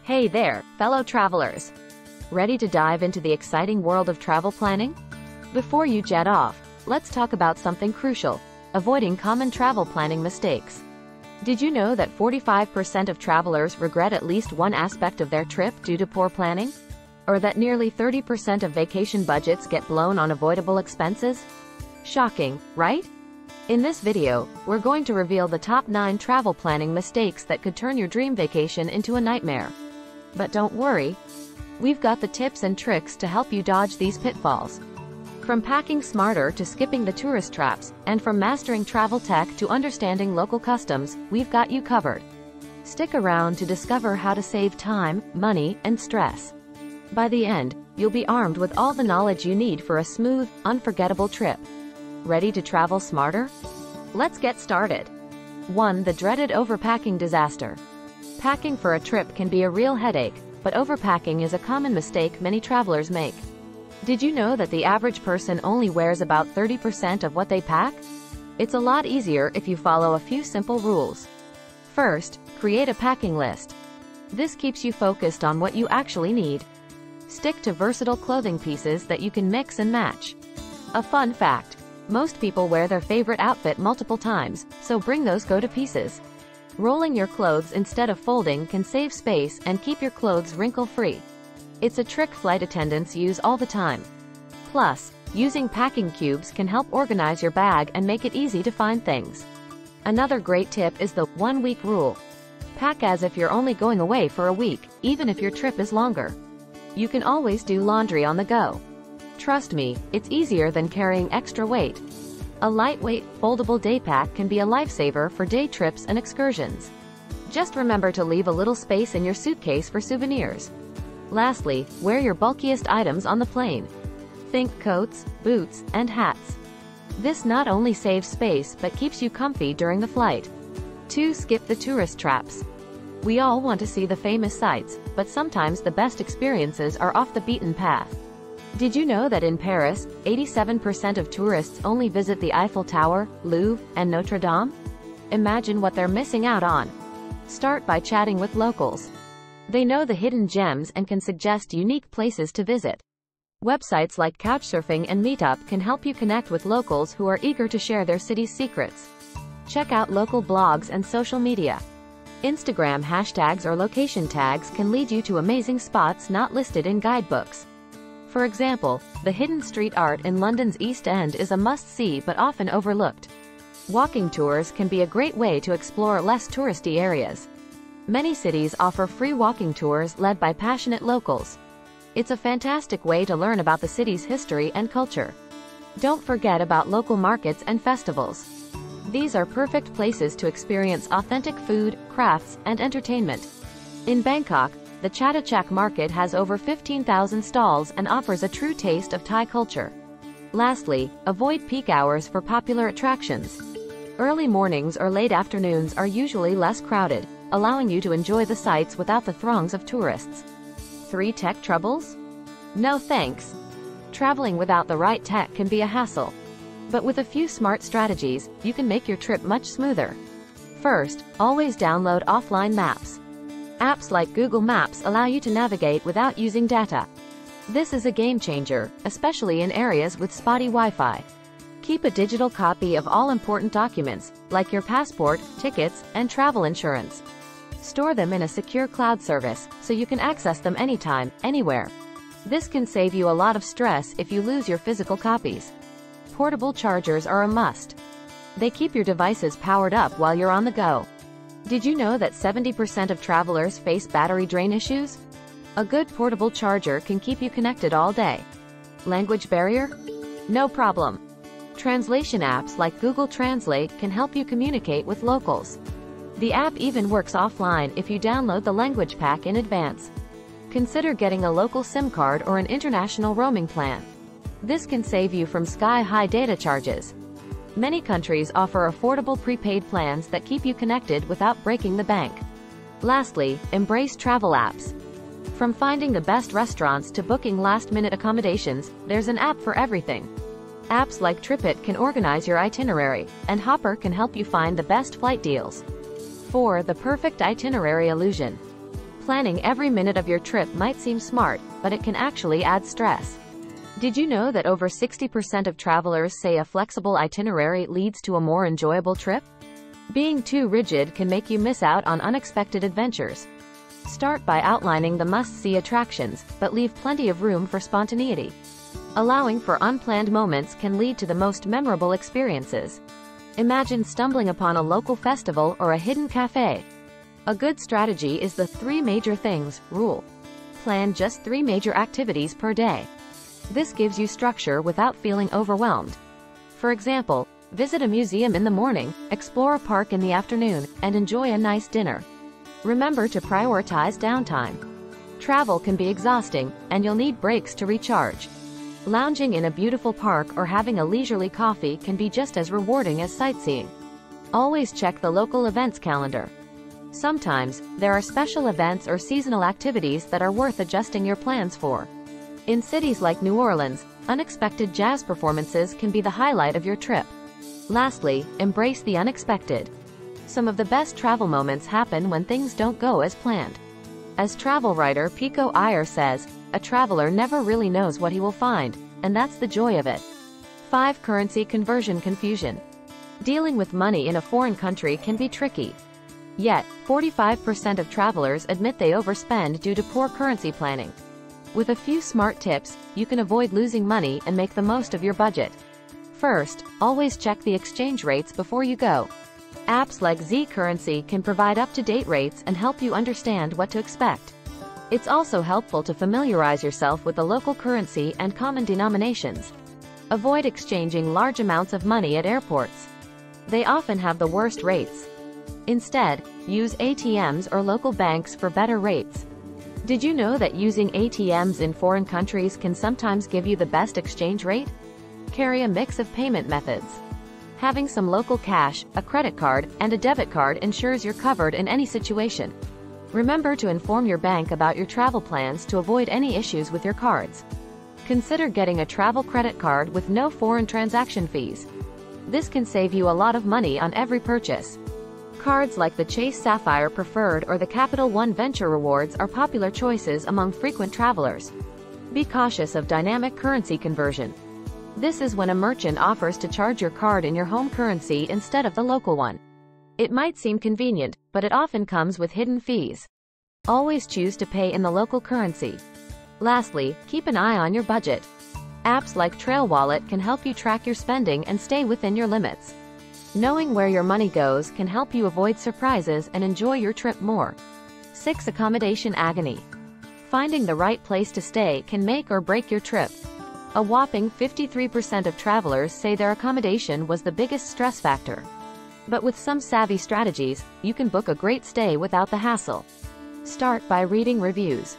Hey there, fellow travelers. Ready to dive into the exciting world of travel planning? Before you jet off, let's talk about something crucial: avoiding common travel planning mistakes. Did you know that 45% of travelers regret at least one aspect of their trip due to poor planning? Or that nearly 30% of vacation budgets get blown on avoidable expenses? Shocking, right? In this video, we're going to reveal the top 9 travel planning mistakes that could turn your dream vacation into a nightmare. But don't worry, we've got the tips and tricks to help you dodge these pitfalls. From packing smarter to skipping the tourist traps, and from mastering travel tech to understanding local customs, we've got you covered. Stick around to discover how to save time, money, and stress. By the end, you'll be armed with all the knowledge you need for a smooth, unforgettable trip. Ready to travel smarter? Let's get started. 1. The dreaded overpacking disaster. Packing for a trip can be a real headache, but overpacking is a common mistake many travelers make. Did you know that the average person only wears about 30% of what they pack? It's a lot easier if you follow a few simple rules. First, create a packing list. This keeps you focused on what you actually need. Stick to versatile clothing pieces that you can mix and match. A fun fact: most people wear their favorite outfit multiple times, so bring those go-to pieces. Rolling your clothes instead of folding can save space and keep your clothes wrinkle-free. It's a trick flight attendants use all the time. Plus, using packing cubes can help organize your bag and make it easy to find things. Another great tip is the 1-week rule. Pack as if you're only going away for a week, even if your trip is longer. You can always do laundry on the go. Trust me, it's easier than carrying extra weight. A lightweight, foldable day pack can be a lifesaver for day trips and excursions. Just remember to leave a little space in your suitcase for souvenirs. Lastly, wear your bulkiest items on the plane. Think coats, boots, and hats. This not only saves space but keeps you comfy during the flight. 2. Skip the tourist traps. We all want to see the famous sights, but sometimes the best experiences are off the beaten path. Did you know that in Paris, 87% of tourists only visit the Eiffel Tower, Louvre, and Notre Dame? Imagine what they're missing out on. Start by chatting with locals. They know the hidden gems and can suggest unique places to visit. Websites like Couchsurfing and Meetup can help you connect with locals who are eager to share their city's secrets. Check out local blogs and social media. Instagram hashtags or location tags can lead you to amazing spots not listed in guidebooks. For example, the hidden street art in London's East End is a must-see but often overlooked. Walking tours can be a great way to explore less touristy areas. Many cities offer free walking tours led by passionate locals. It's a fantastic way to learn about the city's history and culture. Don't forget about local markets and festivals. These are perfect places to experience authentic food, crafts, and entertainment. In Bangkok, the Chatuchak market has over 15,000 stalls and offers a true taste of Thai culture. Lastly, avoid peak hours for popular attractions. Early mornings or late afternoons are usually less crowded, allowing you to enjoy the sights without the throngs of tourists. 3. Tech troubles? No thanks. Traveling without the right tech can be a hassle. But with a few smart strategies, you can make your trip much smoother. First, always download offline maps. Apps like Google Maps allow you to navigate without using data. This is a game changer, especially in areas with spotty Wi-Fi. Keep a digital copy of all important documents, like your passport, tickets, and travel insurance. Store them in a secure cloud service, so you can access them anytime, anywhere. This can save you a lot of stress if you lose your physical copies. Portable chargers are a must. They keep your devices powered up while you're on the go. Did you know that 70% of travelers face battery drain issues? A good portable charger can keep you connected all day. Language barrier? No problem. Translation apps like Google Translate can help you communicate with locals. The app even works offline if you download the language pack in advance. Consider getting a local SIM card or an international roaming plan. This can save you from sky-high data charges. Many countries offer affordable prepaid plans that keep you connected without breaking the bank. Lastly, embrace travel apps. From finding the best restaurants to booking last-minute accommodations, there's an app for everything. Apps like TripIt can organize your itinerary, and Hopper can help you find the best flight deals. 4. The perfect itinerary illusion. Planning every minute of your trip might seem smart, but it can actually add stress. Did you know that over 60% of travelers say a flexible itinerary leads to a more enjoyable trip? Being too rigid can make you miss out on unexpected adventures. Start by outlining the must-see attractions, but leave plenty of room for spontaneity. Allowing for unplanned moments can lead to the most memorable experiences. Imagine stumbling upon a local festival or a hidden cafe. A good strategy is the 3 major things rule. Plan just 3 major activities per day. This gives you structure without feeling overwhelmed. For example, visit a museum in the morning, explore a park in the afternoon, and enjoy a nice dinner. Remember to prioritize downtime. Travel can be exhausting, and you'll need breaks to recharge. Lounging in a beautiful park or having a leisurely coffee can be just as rewarding as sightseeing. Always check the local events calendar. Sometimes, there are special events or seasonal activities that are worth adjusting your plans for. In cities like New Orleans, unexpected jazz performances can be the highlight of your trip. Lastly, embrace the unexpected. Some of the best travel moments happen when things don't go as planned. As travel writer Pico Iyer says, a traveler never really knows what he will find, and that's the joy of it. 5. Currency conversion confusion. Dealing with money in a foreign country can be tricky. Yet, 45% of travelers admit they overspend due to poor currency planning. With a few smart tips, you can avoid losing money and make the most of your budget. First, always check the exchange rates before you go. Apps like Z Currency can provide up-to-date rates and help you understand what to expect. It's also helpful to familiarize yourself with the local currency and common denominations. Avoid exchanging large amounts of money at airports. They often have the worst rates. Instead, use ATMs or local banks for better rates. Did you know that using ATMs in foreign countries can sometimes give you the best exchange rate? Carry a mix of payment methods. Having some local cash, a credit card, and a debit card ensures you're covered in any situation. Remember to inform your bank about your travel plans to avoid any issues with your cards. Consider getting a travel credit card with no foreign transaction fees. This can save you a lot of money on every purchase. Cards like the Chase Sapphire Preferred or the Capital One Venture Rewards are popular choices among frequent travelers. Be cautious of dynamic currency conversion. This is when a merchant offers to charge your card in your home currency instead of the local one. It might seem convenient, but it often comes with hidden fees. Always choose to pay in the local currency. Lastly, keep an eye on your budget. Apps like Trail Wallet can help you track your spending and stay within your limits. Knowing where your money goes can help you avoid surprises and enjoy your trip more. 6. Accommodation agony. Finding the right place to stay can make or break your trip. A whopping 53% of travelers say their accommodation was the biggest stress factor. But with some savvy strategies, you can book a great stay without the hassle. Start by reading reviews.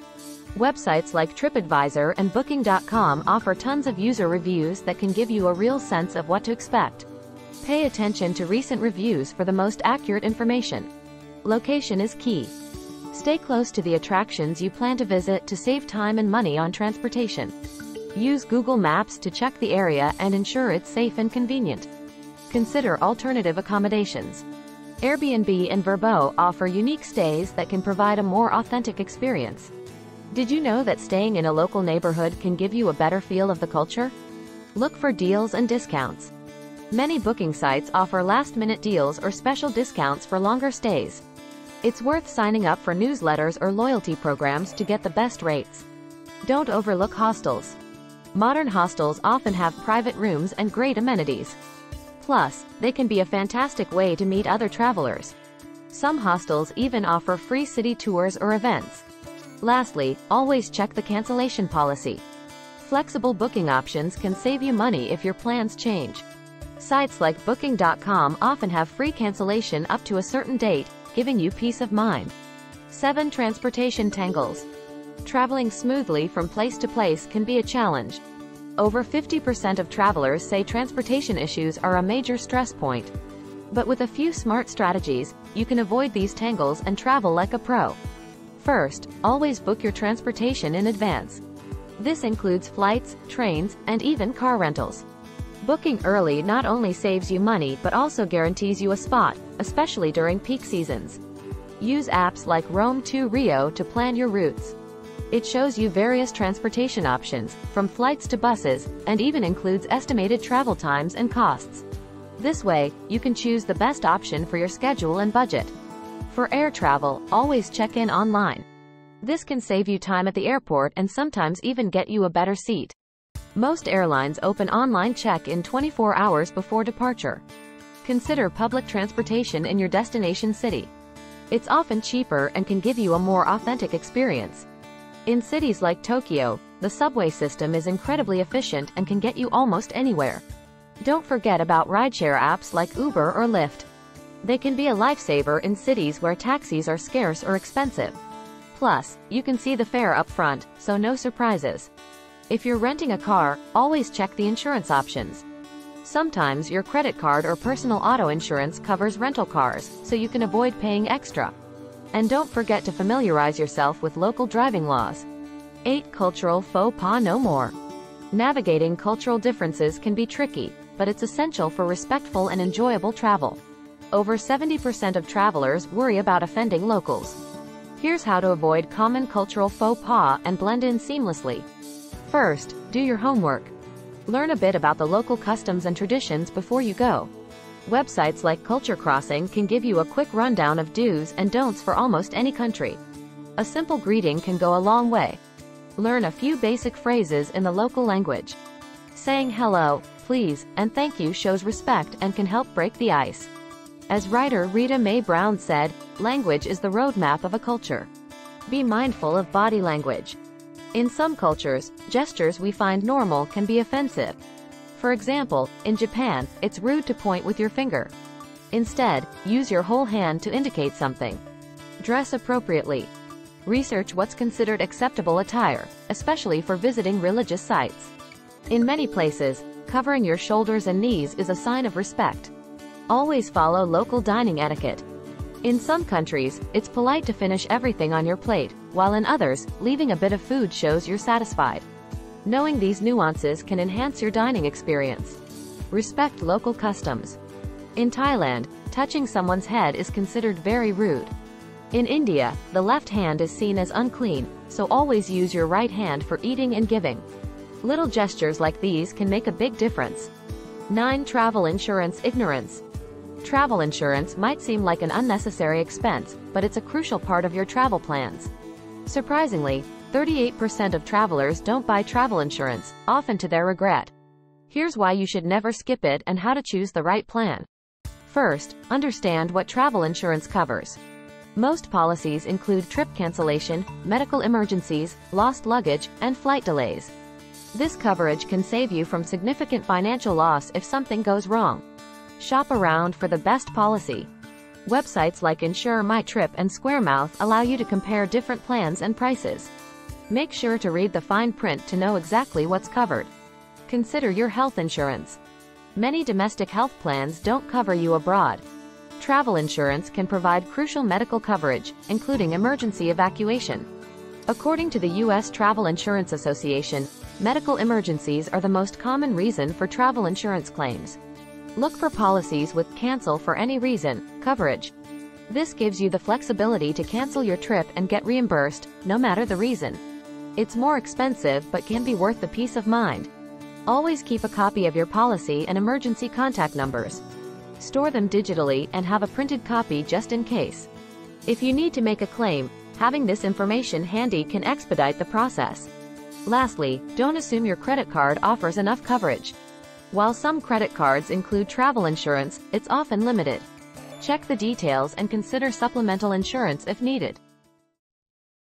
Websites like TripAdvisor and Booking.com offer tons of user reviews that can give you a real sense of what to expect. Pay attention to recent reviews for the most accurate information. Location is key. Stay close to the attractions you plan to visit to save time and money on transportation. Use Google Maps to check the area and ensure it's safe and convenient. Consider alternative accommodations. Airbnb and Vrbo offer unique stays that can provide a more authentic experience. Did you know that staying in a local neighborhood can give you a better feel of the culture? Look for deals and discounts. Many booking sites offer last-minute deals or special discounts for longer stays. It's worth signing up for newsletters or loyalty programs to get the best rates. Don't overlook hostels. Modern hostels often have private rooms and great amenities. Plus, they can be a fantastic way to meet other travelers. Some hostels even offer free city tours or events. Lastly, always check the cancellation policy. Flexible booking options can save you money if your plans change. Sites like Booking.com often have free cancellation up to a certain date, giving you peace of mind. 7. Transportation tangles. Traveling smoothly from place to place can be a challenge. Over 50% of travelers say transportation issues are a major stress point. But with a few smart strategies, you can avoid these tangles and travel like a pro. First, always book your transportation in advance. This includes flights, trains, and even car rentals. Booking early not only saves you money but also guarantees you a spot, especially during peak seasons. Use apps like Rome to Rio to plan your routes. It shows you various transportation options, from flights to buses, and even includes estimated travel times and costs. This way, you can choose the best option for your schedule and budget. For air travel, always check in online. This can save you time at the airport and sometimes even get you a better seat. Most airlines open online check-in 24 hours before departure. Consider public transportation in your destination city. It's often cheaper and can give you a more authentic experience. In cities like Tokyo, the subway system is incredibly efficient and can get you almost anywhere. Don't forget about rideshare apps like Uber or Lyft. They can be a lifesaver in cities where taxis are scarce or expensive. Plus, you can see the fare up front, so no surprises. If you're renting a car, always check the insurance options. Sometimes your credit card or personal auto insurance covers rental cars, so you can avoid paying extra. And don't forget to familiarize yourself with local driving laws. 8. Cultural faux pas no more. Navigating cultural differences can be tricky, but it's essential for respectful and enjoyable travel. Over 70% of travelers worry about offending locals. Here's how to avoid common cultural faux pas and blend in seamlessly. First, do your homework. Learn a bit about the local customs and traditions before you go. Websites like Culture Crossing can give you a quick rundown of do's and don'ts for almost any country. A simple greeting can go a long way. Learn a few basic phrases in the local language. Saying hello, please, and thank you shows respect and can help break the ice. As writer Rita Mae Brown said, language is the roadmap of a culture. Be mindful of body language. In some cultures, gestures we find normal can be offensive. For example, in Japan, it's rude to point with your finger. Instead, use your whole hand to indicate something. Dress appropriately. Research what's considered acceptable attire, especially for visiting religious sites. In many places, covering your shoulders and knees is a sign of respect. Always follow local dining etiquette. In some countries, it's polite to finish everything on your plate, while in others, leaving a bit of food shows you're satisfied. Knowing these nuances can enhance your dining experience. Respect local customs. In Thailand, touching someone's head is considered very rude. In India, the left hand is seen as unclean, so always use your right hand for eating and giving. Little gestures like these can make a big difference. 9. Travel insurance ignorance. Travel insurance might seem like an unnecessary expense, but it's a crucial part of your travel plans. Surprisingly, 38% of travelers don't buy travel insurance, often to their regret. Here's why you should never skip it and how to choose the right plan. First, understand what travel insurance covers. Most policies include trip cancellation, medical emergencies, lost luggage, and flight delays. This coverage can save you from significant financial loss if something goes wrong. Shop around for the best policy. Websites like Insure My Trip and Squaremouth allow you to compare different plans and prices. Make sure to read the fine print to know exactly what's covered. Consider your health insurance. Many domestic health plans don't cover you abroad. Travel insurance can provide crucial medical coverage, including emergency evacuation. According to the U.S. Travel Insurance Association, medical emergencies are the most common reason for travel insurance claims. Look for policies with cancel for any reason coverage. This gives you the flexibility to cancel your trip and get reimbursed, no matter the reason. It's more expensive but can be worth the peace of mind. Always keep a copy of your policy and emergency contact numbers. Store them digitally and have a printed copy just in case. If you need to make a claim, having this information handy can expedite the process. Lastly, don't assume your credit card offers enough coverage. While some credit cards include travel insurance, it's often limited. Check the details and consider supplemental insurance if needed.